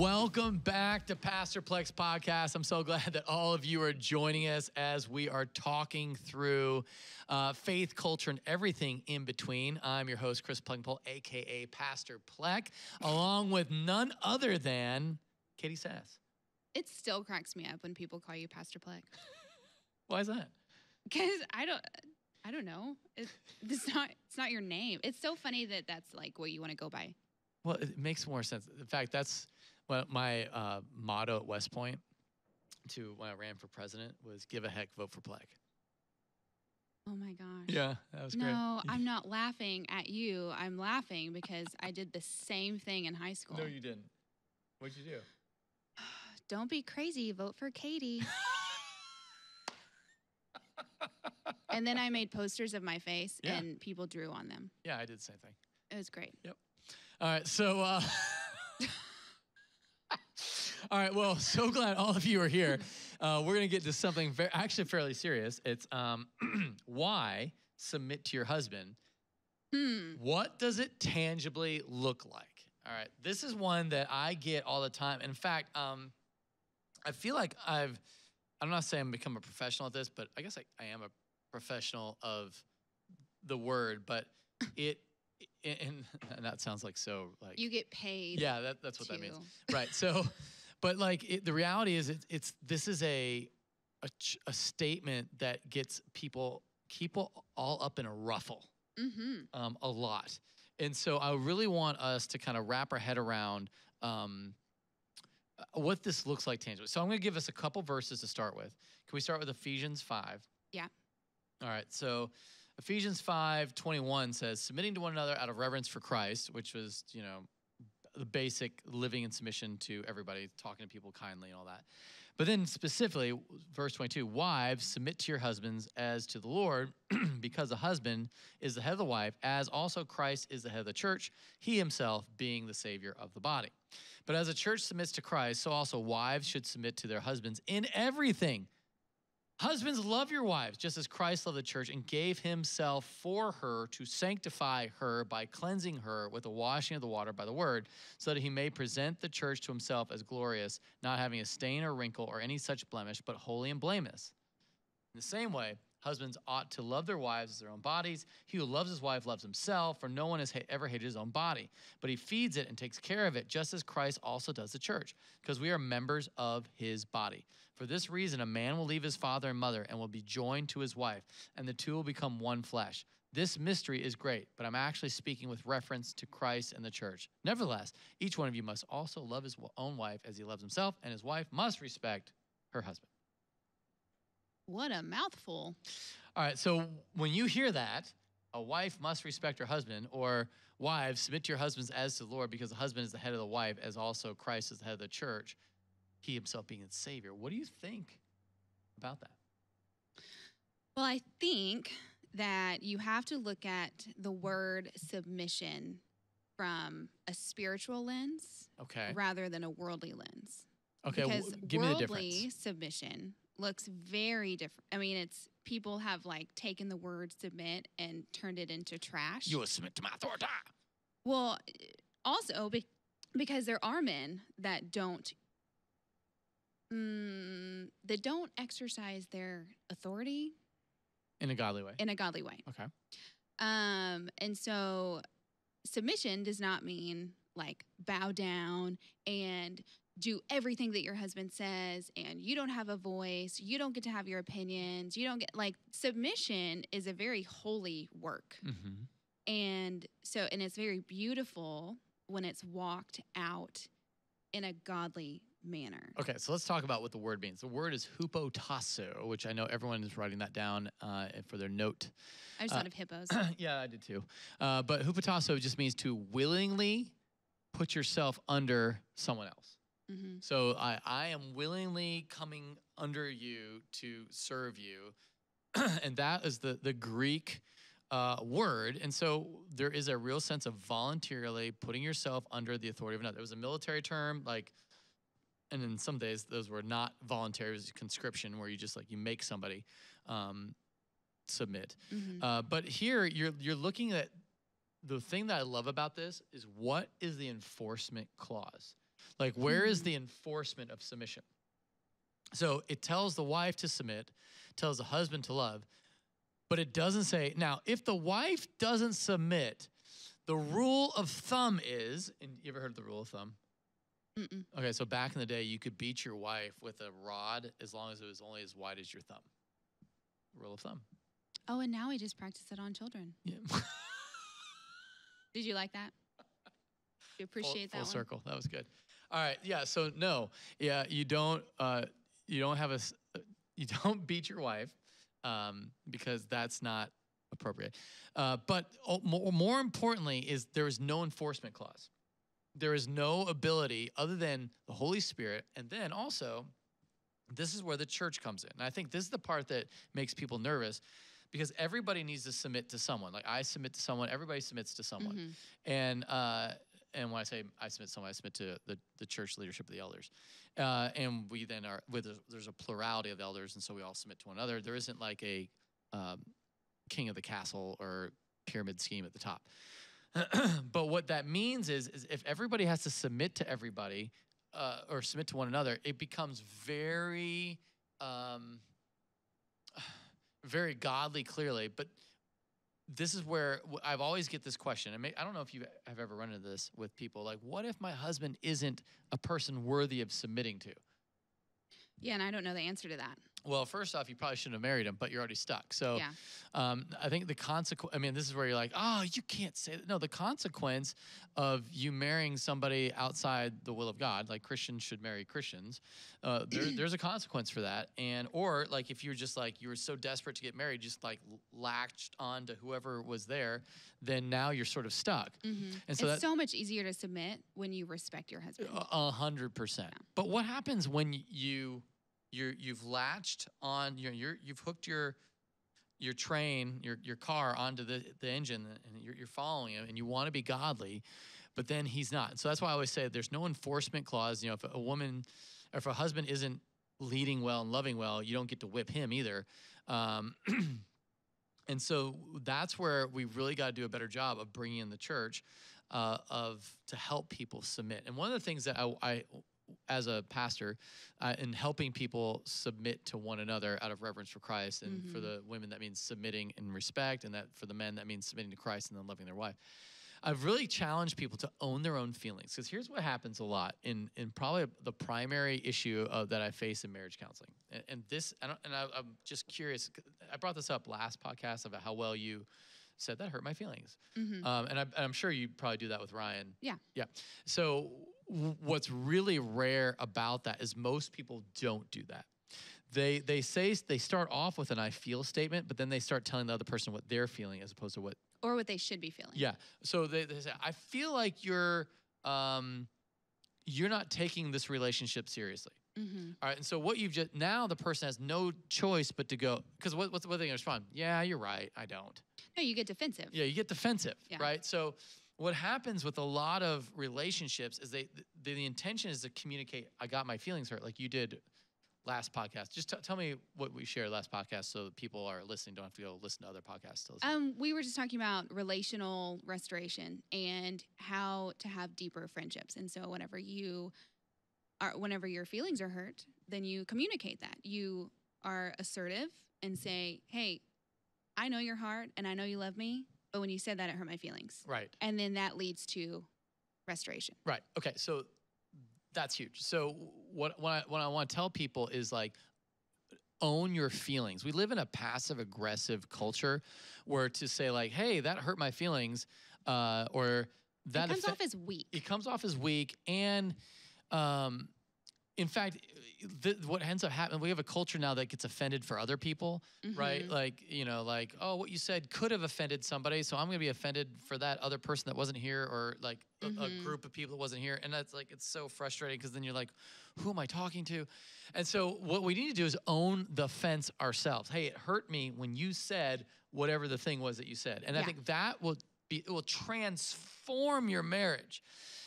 Welcome back to Pastor Plek's podcast. I'm so glad that all of you are joining us as we are talking through faith, culture, and everything in between. I'm your host, Chris Plek, a.k.a. Pastor Plek, along with none other than Catie Sas. It still cracks me up when people call you Pastor Plek. Why is that? Because I don't know. It's not your name. It's so funny that that's like what you want to go by. Well, it makes more sense. In fact, that's my motto at West Point when I ran for president was give a heck, vote for Plek. Oh my gosh. Yeah, that was great. No, I'm not laughing at you. I'm laughing because I did the same thing in high school. No, you didn't. What'd you do? Don't be crazy. Vote for Catie. And then I made posters of my face and people drew on them. Yeah, I did the same thing. It was great. Yep. All right, so all right, well, so glad all of you are here. We're going to get to something actually fairly serious. It's why submit to your husband. What does it tangibly look like? All right, this is one that I get all the time. In fact, I feel like I'm not saying I'm become a professional at this, but I guess I am a professional of the word, but and that sounds like so like you get paid. Yeah, that's what that means, right? So, but like the reality is, this is a statement that gets people all up in a ruffle, a lot, and so I really want us to kind of wrap our head around what this looks like tangibly. So I'm going to give us a couple verses to start with. Can we start with Ephesians 5? Yeah. All right, so Ephesians 5:21 says, submitting to one another out of reverence for Christ, which was, the basic living in submission to everybody, talking to people kindly and all that. But then specifically, verse 22, wives, submit to your husbands as to the Lord, because the husband is the head of the wife, as also Christ is the head of the church, he himself being the Savior of the body. But as the church submits to Christ, so also wives should submit to their husbands in everything. Husbands, love your wives, just as Christ loved the church and gave himself for her to sanctify her by cleansing her with the washing of the water by the word, so that he may present the church to himself as glorious, not having a stain or wrinkle or any such blemish, but holy and blameless. In the same way, husbands ought to love their wives as their own bodies. He who loves his wife loves himself, for no one has ever hated his own body, but he feeds it and takes care of it, just as Christ also does the church, because we are members of his body. For this reason, a man will leave his father and mother and will be joined to his wife, and the two will become one flesh. This mystery is great, but I'm actually speaking with reference to Christ and the church. Nevertheless, each one of you must also love his own wife as he loves himself, and his wife must respect her husband. What a mouthful. All right, so when you hear that, a wife must respect her husband, or wives, submit to your husbands as to the Lord, because the husband is the head of the wife, as also Christ is the head of the church, he himself being its Savior. What do you think about that? Well, I think that you have to look at the word submission from a spiritual lens rather than a worldly lens. Okay, because give me the difference. Worldly submission looks very different. I mean, people have like taken the word submit and turned it into trash. You will submit to my authority. Well, also because there are men that don't exercise their authority in a godly way. Okay. And so submission does not mean like bow down and do everything that your husband says, and you don't have a voice, you don't get to have your opinions, you don't get, like, submission is a very holy work. And it's very beautiful when it's walked out in a godly manner. Okay, so let's talk about what the word means. The word is hupotasso, which I know everyone is writing that down for their note. I just thought of hippos. Yeah, I did too. But hupotasso just means to willingly put yourself under someone else. So I am willingly coming under you to serve you. And that is the Greek word. And so there is a real sense of voluntarily putting yourself under the authority of another. It was a military term, and in some days those were not voluntary. It was conscription, where you just you make somebody submit. But here you're looking at the thing that I love about this is, what is the enforcement clause? Like, where is the enforcement of submission? So it tells the wife to submit, tells the husband to love, but it doesn't say, now, if the wife doesn't submit, the rule of thumb is, and you ever heard of the rule of thumb? Mm-mm. Okay, so back in the day, you could beat your wife with a rod as long as it was only as wide as your thumb. Rule of thumb. Oh, and now we just practice it on children. Yeah. Did you like that? Do you appreciate that full one? circle. That was good. All right. Yeah. So no. Yeah. You don't have you don't beat your wife because that's not appropriate. But more importantly is there is no enforcement clause. There is no ability other than the Holy Spirit. And then also, this is where the church comes in. And I think this is the part that makes people nervous because everybody needs to submit to someone. Like I submit to someone, everybody submits to someone. And when I say I submit to someone, I submit to the church leadership of the elders. And we then there's a plurality of elders, and so we all submit to one another. There isn't like a king of the castle or pyramid scheme at the top. But what that means is if everybody has to submit to everybody or submit to one another, it becomes very, very godly clearly. But this is where I've always get this question. I don't know if you have ever run into this with people. Like, what if my husband isn't a person worthy of submitting to? Yeah, and I don't know the answer to that. Well, first off, you probably shouldn't have married him, but you're already stuck. So I think the consequence, this is where you're like, oh, you can't say that. No, the consequence of you marrying somebody outside the will of God, like Christians should marry Christians, there's a consequence for that. Or like if you're just like, you were so desperate to get married, just like latched on to whoever was there, then now you're sort of stuck. And so it's so much easier to submit when you respect your husband. 100%. Yeah. But what happens when you've latched on, you've hooked your train, your car onto the engine, and you're following him, and you want to be godly, but then he's not. So that's why I always say there's no enforcement clause. You know, if a woman, or if a husband isn't leading well and loving well, you don't get to whip him either. And so that's where we really got to do a better job of bringing in the church to help people submit. And one of the things that I as a pastor, in helping people submit to one another out of reverence for Christ, and for the women that means submitting in respect, and that for the men that means submitting to Christ and then loving their wife. I've really challenged people to own their own feelings, because here's what happens a lot in probably the primary issue that I face in marriage counseling. And I'm just curious. I brought this up last podcast about how well you said that hurt my feelings, and I'm sure you probably do that with Ryan. Yeah. So what's really rare about that is most people don't do that. They start off with an I feel statement, but then they start telling the other person what they're feeling as opposed to what they should be feeling. Yeah. So they say, I feel like you're not taking this relationship seriously. All right. And so what now the person has no choice but to go, because what they gonna respond? Yeah, you're right. I don't. No, you get defensive. Yeah, you get defensive, right? So what happens with a lot of relationships is the intention is to communicate, I got my feelings hurt, like you did last podcast. Just tell me what we shared last podcast so that people are listening don't have to go listen to other podcasts. We were just talking about relational restoration and how to have deeper friendships. And so whenever your feelings are hurt, then you communicate that. You are assertive and say, hey, I know your heart and I know you love me, but when you said that, it hurt my feelings. Right. And then that leads to restoration. Right. Okay. So that's huge. So what I want to tell people is like, own your feelings. We live in a passive aggressive culture where to say like, hey, that hurt my feelings, or that it comes off as weak. It comes off as weak. And in fact, what ends up happening, we have a culture now that gets offended for other people, right? Like, oh, what you said could have offended somebody, so I'm going to be offended for that other person that wasn't here, or like a group of people that wasn't here. And that's like, it's so frustrating because then you're like, who am I talking to? And so what we need to do is own the offense ourselves. Hey, it hurt me when you said whatever the thing was that you said. And I think that it will transform your marriage.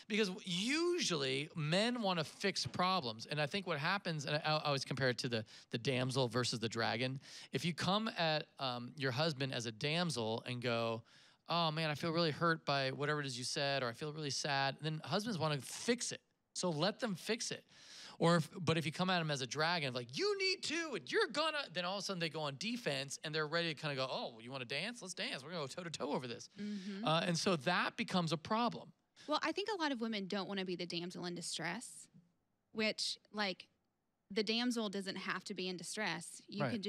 Because usually men want to fix problems. And I think what happens, and I always compare it to the damsel versus the dragon. If you come at your husband as a damsel and go, oh man, I feel really hurt by whatever it is you said, or I feel really sad, then husbands want to fix it. So let them fix it. But if you come at them as a dragon, like, you need to, and you're gonna, then all of a sudden they go on defense and they're ready to kind of go, oh, you want to dance? Let's dance. We're going to go toe to toe over this. And so that becomes a problem. Well, I think a lot of women don't want to be the damsel in distress, which, like, the damsel doesn't have to be in distress. You Right. can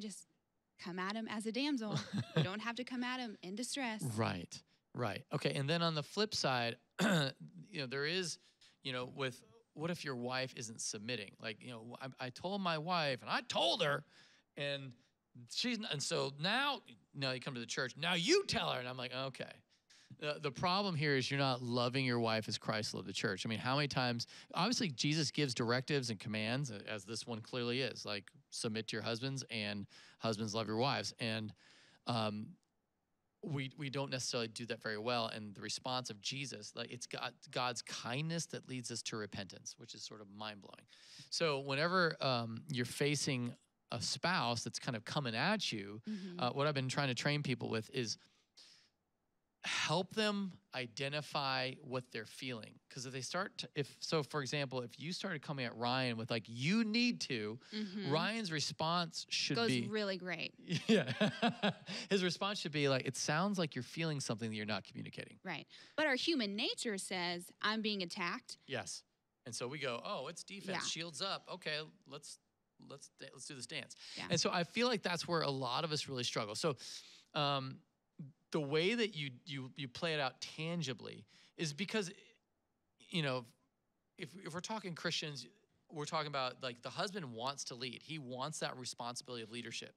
just come at him as a damsel. You don't have to come at him in distress. Right. Okay. And then on the flip side, there is, what if your wife isn't submitting? Like, I told my wife and I told her, and and so now you come to the church, now you tell her. And I'm like, okay. The problem here is you're not loving your wife as Christ loved the church. I mean, how many times, obviously Jesus gives directives and commands, as this one clearly is, like, submit to your husbands, and husbands love your wives. And we don't necessarily do that very well. And the response of Jesus, like, it's God's kindness that leads us to repentance, which is sort of mind-blowing. So whenever you're facing a spouse that's kind of coming at you, what I've been trying to train people with is help them identify what they're feeling. Because if they start to, for example, if you started coming at Ryan with, like, you need to, Ryan's response goes really great. Yeah. His response should be like, it sounds like you're feeling something that you're not communicating. Right. But our human nature says, I'm being attacked. Yes. And so we go, oh, it's defense, Yeah. shields up. Okay, let's do this dance. Yeah. And so I feel like that's where a lot of us really struggle. So the way that you play it out tangibly is because, if we're talking Christians, we're talking about, like, the husband wants to lead. He wants that responsibility of leadership.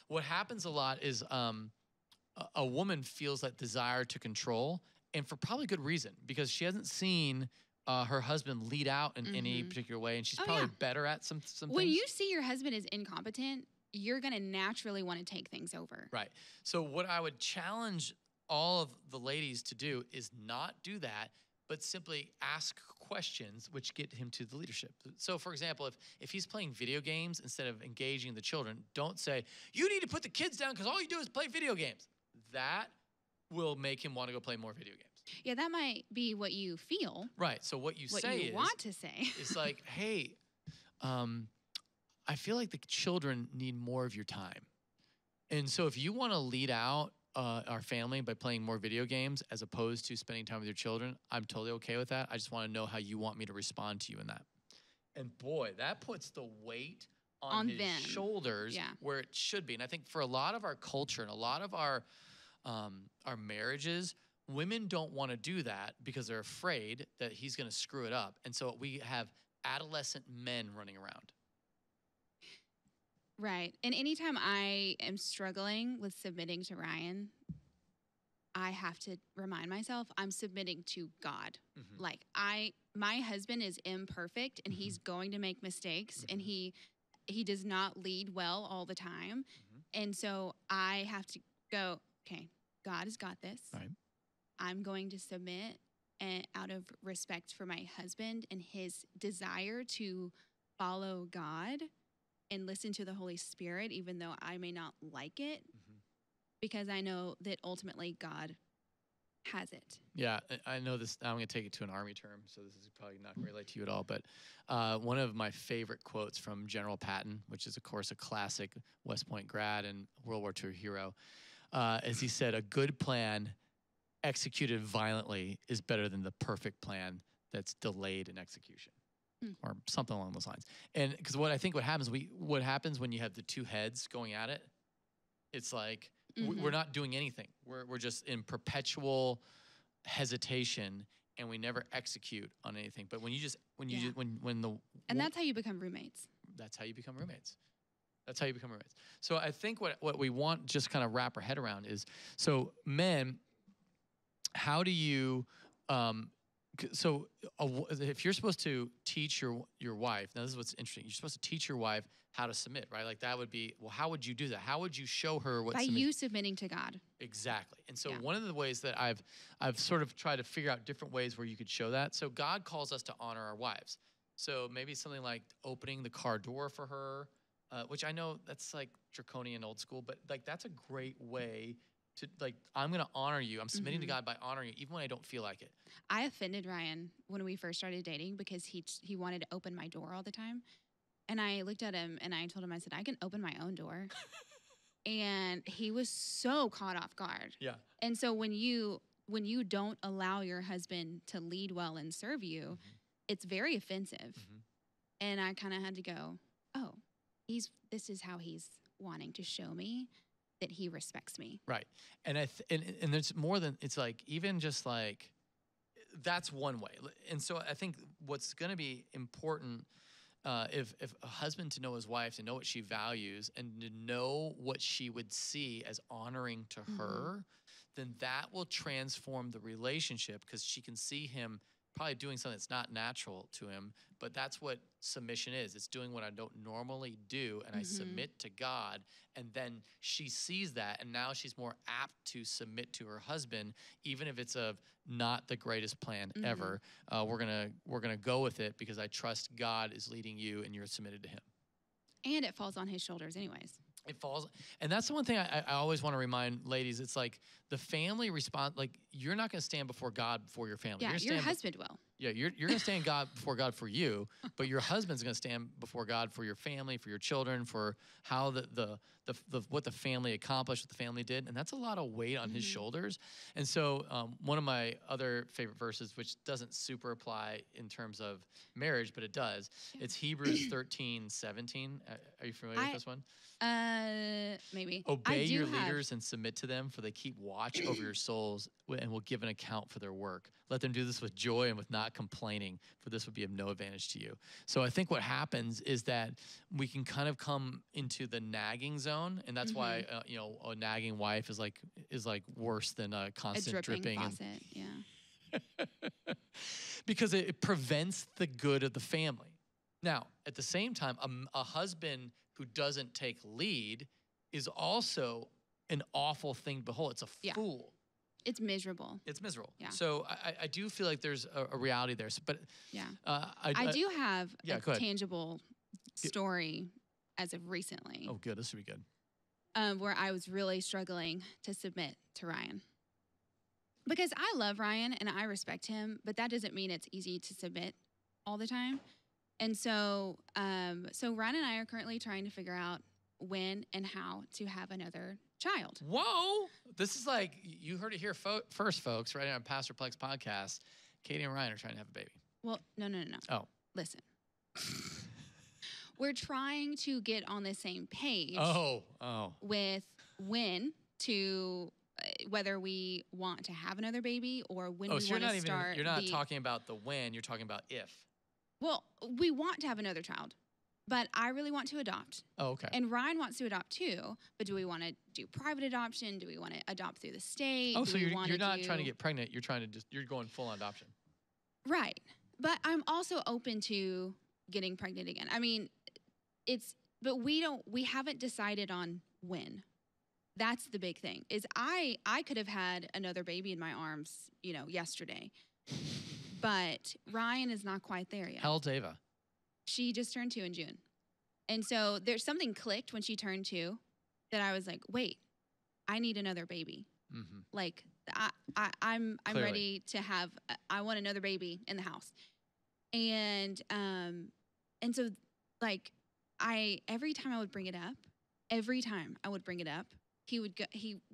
What happens a lot is a woman feels that desire to control, and for probably good reason, because she hasn't seen her husband lead out in any particular way, and she's probably better at some When things. you see your husband is incompetent, you're going to naturally want to take things over. Right. So what I would challenge all of the ladies to do is not do that, but simply ask questions which get him to the leadership. So, for example, if he's playing video games instead of engaging the children, don't say, you need to put the kids down because all you do is play video games. That will make him want to go play more video games. Yeah, that might be what you feel. Right. So what you want to say is like, hey, I feel like the children need more of your time. And so if you want to lead out our family by playing more video games as opposed to spending time with your children, I'm totally okay with that. I just want to know how you want me to respond to you in that. And boy, that puts the weight on his them. Shoulders where it should be. And I think for a lot of our culture and a lot of our marriages, women don't want to do that because they're afraid that he's going to screw it up. And so we have adolescent men running around. Right. And anytime I am struggling with submitting to Ryan, I have to remind myself I'm submitting to God. Like, my husband is imperfect, and he's going to make mistakes, and he does not lead well all the time. And so I have to go, okay, God has got this. Right. I'm going to submit out of respect for my husband and his desire to follow God and listen to the Holy Spirit, even though I may not like it, because I know that ultimately God has it. Yeah, I know this. I'm going to take it to an Army term, so this is probably not going to relate to you at all. But one of my favorite quotes from General Patton, which is, of course, a classic West Point grad and World War II hero, is he said, a good plan executed violently is better than the perfect plan that's delayed in execution. Or something along those lines. And because what happens when you have the two heads going at it, it's like we're not doing anything. We're just in perpetual hesitation, and we never execute on anything. But that's how you become roommates. That's how you become roommates. So I think what we want just kind of wrap our head around is, so men, how do you if you're supposed to teach your wife, now this is what's interesting. You're supposed to teach your wife how to submit, right? Like, that would be, well, how would you do that? How would you show her what by you submitting to God? Exactly. And so one of the ways that I've sort of tried to figure out different ways where you could show that. So God calls us to honor our wives. So maybe something like opening the car door for her, which I know that's like draconian old school, but like that's a great way to like, I'm going to honor you. I'm submitting to Mhm. God by honoring you, even when I don't feel like it. I offended Ryan when we first started dating because he wanted to open my door all the time. And I looked at him and I told him, I said, I can open my own door. And he was so caught off guard. Yeah. And so when you don't allow your husband to lead well and serve you, it's very offensive. And I kind of had to go, oh, this is how he's wanting to show me that he respects me. Right. And and there's more than, it's like, even just like, that's one way. And so I think what's going to be important, if a husband to know his wife, to know what she values and to know what she would see as honoring to her, then that will transform the relationship, because she can see him probably doing something that's not natural to him, but that's what submission is. It's doing what I don't normally do, and I submit to God, and then she sees that, and now she's more apt to submit to her husband, even if it's not the greatest plan ever. We're gonna go with it because I trust God is leading you, and you're submitted to Him. And it falls on his shoulders, anyways. It falls, and that's the one thing I always want to remind ladies. It's like the family response. Like, you're not going to stand before God before your family. Yeah, your husband will. Yeah, you're going to stand before God for you, but your husband's going to stand before God for your family, for your children, for how what the family accomplished, what the family did, and that's a lot of weight on his shoulders. And so, one of my other favorite verses, which doesn't super apply in terms of marriage, but it does. It's Hebrews 13:17. Are you familiar with this one? Maybe. Obey your leaders and submit to them, for they keep watch over your souls and will give an account for their work. Let them do this with joy and with not complaining, for this would be of no advantage to you. So I think what happens is that we can kind of come into the nagging zone, and that's why a nagging wife is like worse than a constant dripping faucet. Yeah. because it prevents the good of the family. Now, at the same time, a husband who doesn't take lead is also an awful thing to behold. It's a fool. It's miserable. It's miserable. Yeah. So I do feel like there's a reality there. But yeah, I do have a go ahead. tangible story as of recently. Oh, good. This should be good. Where I was really struggling to submit to Ryan. Because I love Ryan and I respect him, but that doesn't mean it's easy to submit all the time. And so Ryan and I are currently trying to figure out when and how to have another child. Whoa! This is like, you heard it here first, folks, right on Pastor Plek's podcast. Katie and Ryan are trying to have a baby. Well, no. Oh. Listen. We're trying to get on the same page with when to, whether we want to have another baby or when we want to start. You're not talking about the when, you're talking about if. Well, we want to have another child, but I really want to adopt. Oh, okay. And Ryan wants to adopt too, but do we want to do private adoption? Do we want to adopt through the state? Oh, so you're not trying to get pregnant. You're going full on adoption. Right. But I'm also open to getting pregnant again. I mean, but we haven't decided on when. That's the big thing. Is I could have had another baby in my arms, yesterday. But Ryan is not quite there yet. How old's Ava? She just turned 2 in June. And so there's something clicked when she turned 2 that I was like, wait, I need another baby. Mm-hmm. Like I'm ready to have, I want another baby in the house. And so like every time I would bring it up,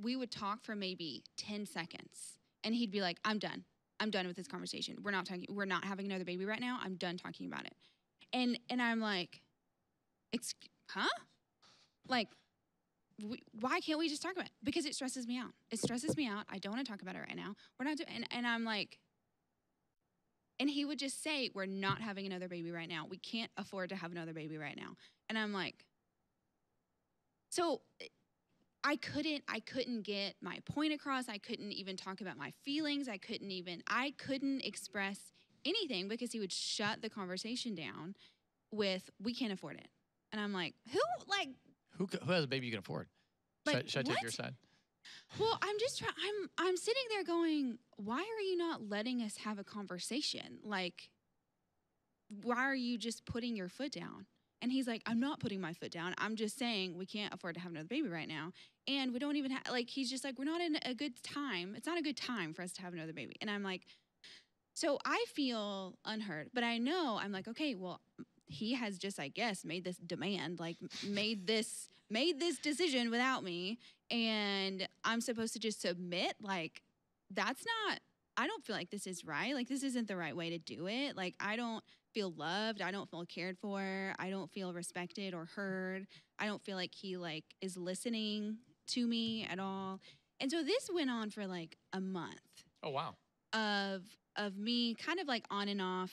we would talk for maybe 10 seconds and he'd be like, I'm done with this conversation. We're not having another baby right now. I'm done talking about it. And I'm like, huh? Like, why can't we just talk about it? Because it stresses me out. I don't want to talk about it right now. We're not doing, and I'm like, and he would just say, we're not having another baby right now. We can't afford to have another baby right now. And I'm like, so I couldn't get my point across. I couldn't even talk about my feelings. I couldn't express anything because he would shut the conversation down with, we can't afford it. And I'm like, who has a baby you can afford? Like, should I take your side? Well, I'm sitting there going, why are you not letting us have a conversation? Like, why are you just putting your foot down? And he's like, I'm not putting my foot down. I'm just saying we can't afford to have another baby right now. And we don't even have, like, he's just like, we're not in a good time. It's not a good time for us to have another baby. And I'm like, so I feel unheard, but I know, I'm like, okay, well, he has just, I guess, made this demand, like made this decision without me. And I'm supposed to just submit. Like, that's not, I don't feel like this is right. Like, this isn't the right way to do it. Like, I don't feel loved. I don't feel cared for. I don't feel respected or heard. I don't feel like he like is listening to me at all. And so this went on for like a month. Oh, wow. Of me kind of like on and off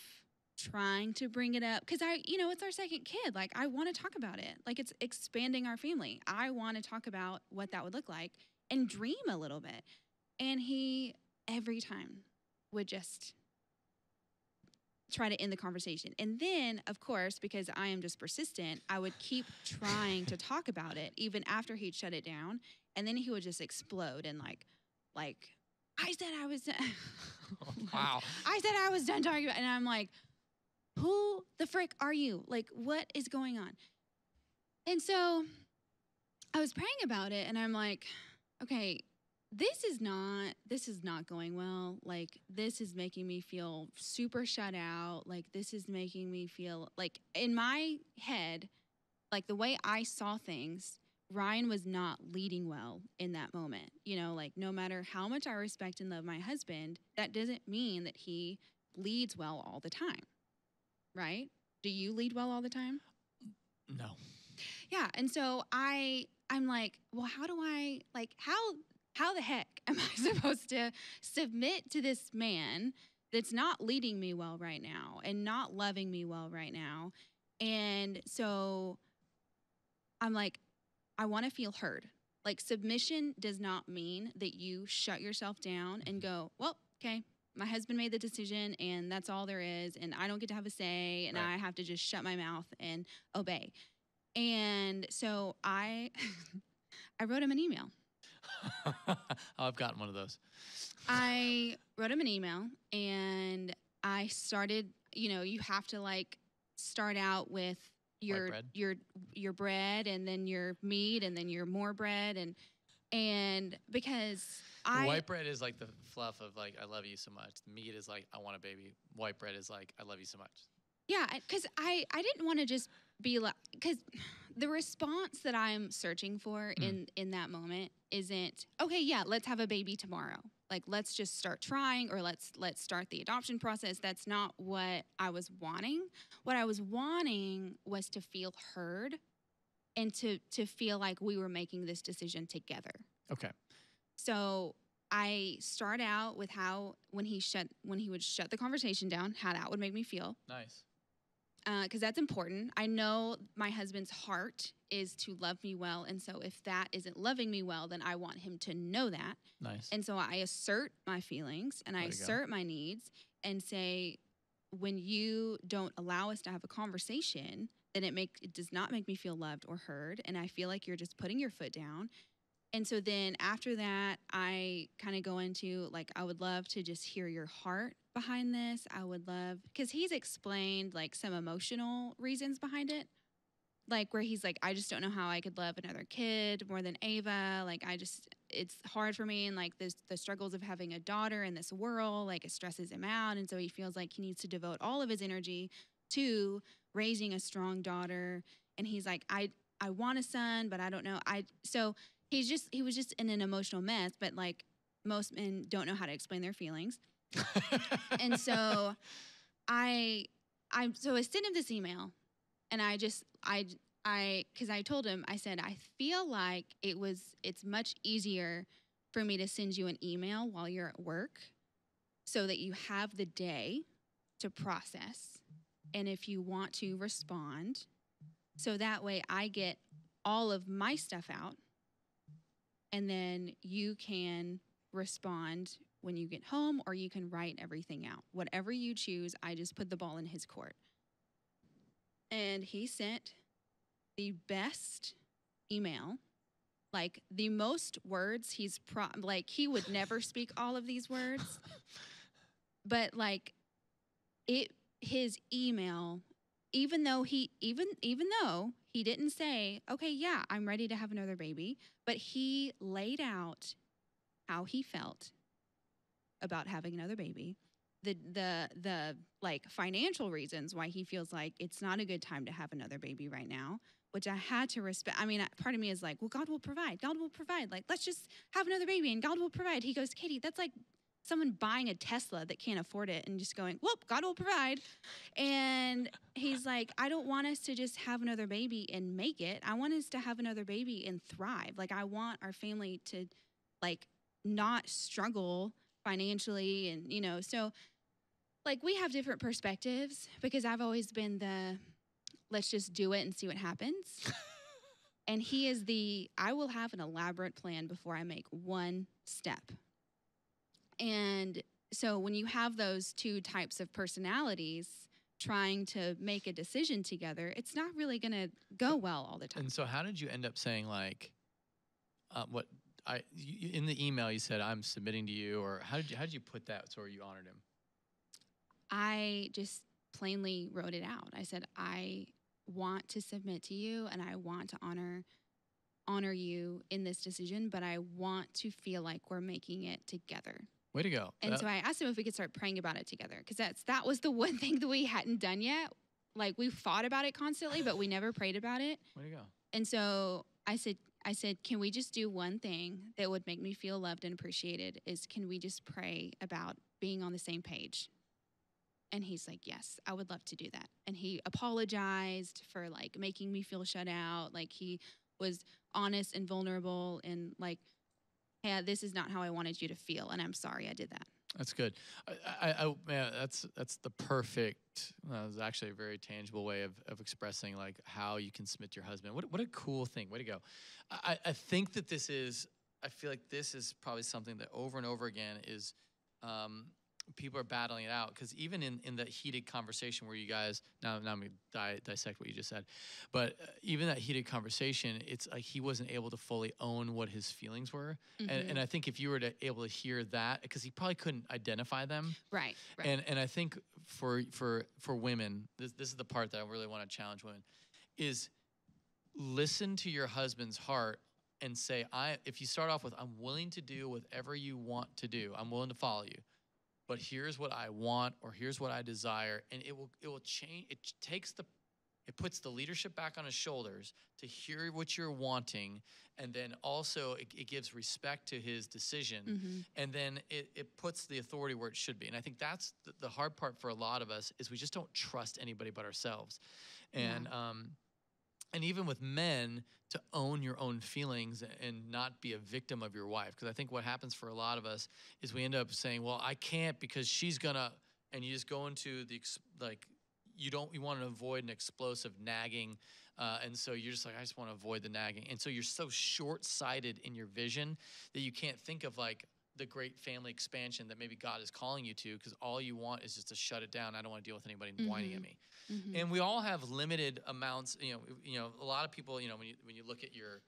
trying to bring it up. Cause it's our second kid. Like, I want to talk about it. Like, it's expanding our family. I want to talk about what that would look like and dream a little bit. And he every time would just try to end the conversation. And then, of course, because I am just persistent, I would keep trying to talk about it even after he'd shut it down. And then he would just explode and like, I said I was done. Wow. I said I was done talking about it. And I'm like, who the frick are you? Like, what is going on? And so I was praying about it, and I'm like, okay, this is not going well. Like, this is making me feel super shut out. Like, this is making me feel like, in my head, like the way I saw things, Ryan was not leading well in that moment. Like, no matter how much I respect and love my husband, that doesn't mean that he leads well all the time. Right? Do you lead well all the time? No. Yeah. And so I'm like, well, how do I, like, how the heck am I supposed to submit to this man that's not leading me well right now and not loving me well right now? And so I'm like, I want to feel heard. Like, submission does not mean that you shut yourself down and go, well, okay, my husband made the decision and that's all there is. And I don't get to have a say, and right. I have to just shut my mouth and obey. And so I wrote him an email. I've gotten one of those. I wrote him an email, and I started, you have to like start out with your bread, and then your meat, and then your more bread, and because white bread is like the fluff of like, I love you so much. The meat is like, I want a baby. White bread is like, I love you so much. Yeah, because I didn't want to just be like, because the response that I'm searching for in that moment isn't, okay, yeah, let's have a baby tomorrow. Like, let's just start trying, or let's start the adoption process. That's not what I was wanting. What I was wanting was to feel heard and to feel like we were making this decision together. Okay. So I start out with when he would shut the conversation down, how that would make me feel. Nice. Because that's important. I know my husband's heart is to love me well. And so if that isn't loving me well, then I want him to know that. Nice. And so I assert my feelings and I assert my needs and say, when you don't allow us to have a conversation, then it does not make me feel loved or heard. And I feel like you're just putting your foot down. And so then after that, I kind of go into, like, I would love to just hear your heart behind this. I would love, because he's explained, like, some emotional reasons behind it. Like, where he's like, I just don't know how I could love another kid more than Ava. Like, it's hard for me. And, like, the struggles of having a daughter in this world, like, it stresses him out. And so he feels like he needs to devote all of his energy to raising a strong daughter. And he's like, I want a son, but I don't know. So he was just in an emotional mess, but like most men don't know how to explain their feelings. And so I sent him this email, and because I told him, I said, I feel like it's much easier for me to send you an email while you're at work so that you have the day to process. And if you want to respond, so that way I get all of my stuff out, and then you can respond when you get home, or you can write everything out. Whatever you choose, I just put the ball in his court. And he sent the best email, like the most words he would never speak all of these words. But like his email even though he didn't say, okay, yeah, I'm ready to have another baby, but he laid out how he felt about having another baby, the like financial reasons why he feels like it's not a good time to have another baby right now, which I had to respect. I mean, part of me is like, well, God will provide. God will provide. Like, let's just have another baby and God will provide. He goes, Katie, that's like someone buying a Tesla that can't afford it and just going, whoop, God will provide. And he's like, I don't want us to just have another baby and make it. I want us to have another baby and thrive. Like, I want our family to like not struggle financially. And, you know, so like we have different perspectives because I've always been the, let's just do it and see what happens. And he is I will have an elaborate plan before I make one step. And so when you have those two types of personalities trying to make a decision together, it's not really going to go well all the time. And so how did you end up saying like, in the email you said, I'm submitting to you, or how did you put that so you honored him? I just plainly wrote it out. I said, I want to submit to you and I want to honor you in this decision, but I want to feel like we're making it together. Way to go. And so I asked him if we could start praying about it together, because that was the one thing that we hadn't done yet. Like, we fought about it constantly, but we never prayed about it. Way to go. And so I said, can we just do one thing that would make me feel loved and appreciated, is can we just pray about being on the same page? And he's like, yes, I would love to do that. And he apologized for like making me feel shut out. Like, he was honest and vulnerable and like, yeah, this is not how I wanted you to feel, and I'm sorry I did that. That's good. Man, that's the perfect. That was actually a very tangible way of expressing like how you can submit to your husband. What a cool thing. Way to go. I think that this is. I feel like this is probably something that over and over again is. People are battling it out, because even in the heated conversation where you guys, now I'm going to dissect what you just said, but even that heated conversation, it's like he wasn't able to fully own what his feelings were. Mm-hmm. And I think if you were able to hear that, because he probably couldn't identify them. Right. And I think for women, this is the part that I really want to challenge women, is listen to your husband's heart and say, if you start off with, I'm willing to do whatever you want to do, I'm willing to follow you, but here's what I want, or here's what I desire, and it will change. It puts the leadership back on his shoulders to hear what you're wanting, and then also it gives respect to his decision, mm-hmm. and then it puts the authority where it should be. And I think that's the hard part for a lot of us, is we just don't trust anybody but ourselves. And and even with men, to own your own feelings and not be a victim of your wife. Because I think what happens for a lot of us is we end up saying, well, I can't because she's gonna, and you just go into you want to avoid an explosive nagging. And so you're just like, I just want to avoid the nagging. And so you're so short-sighted in your vision that you can't think of like the great family expansion that maybe God is calling you to, because all you want is just to shut it down. I don't want to deal with anybody mm-hmm. whining at me. Mm-hmm. And we all have limited amounts. You know, a lot of people. When you look at your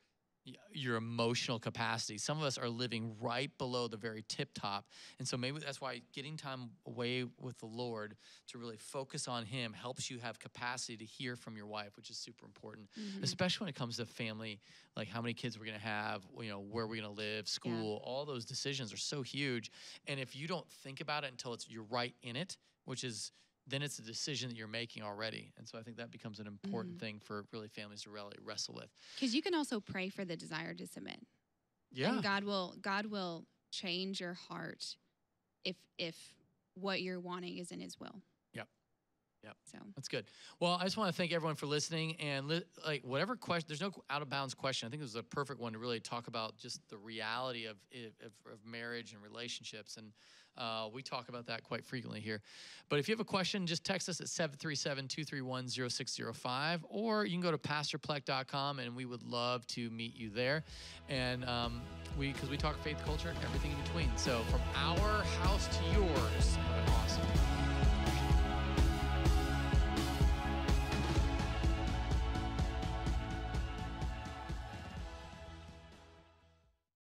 emotional capacity, some of us are living right below the very tip top. And so maybe that's why getting time away with the Lord to really focus on Him helps you have capacity to hear from your wife, which is super important, mm-hmm. especially when it comes to family, like how many kids we're going to have, where we're going to live, school, all those decisions are so huge. And if you don't think about it until you're right in it, then it's a decision that you're making already. And so I think that becomes an important mm-hmm. thing for really families to really wrestle with. Because you can also pray for the desire to submit. Yeah. And God will change your heart if what you're wanting is in His will. Yep. So that's good. Well, I just want to thank everyone for listening, and whatever question, there's no out of bounds question. I think this is a perfect one to really talk about just the reality of marriage and relationships. And we talk about that quite frequently here. But if you have a question, just text us at 737-231-0605, or you can go to pastorplek.com, and we would love to meet you there. And because we talk faith, culture, and everything in between. So from our house to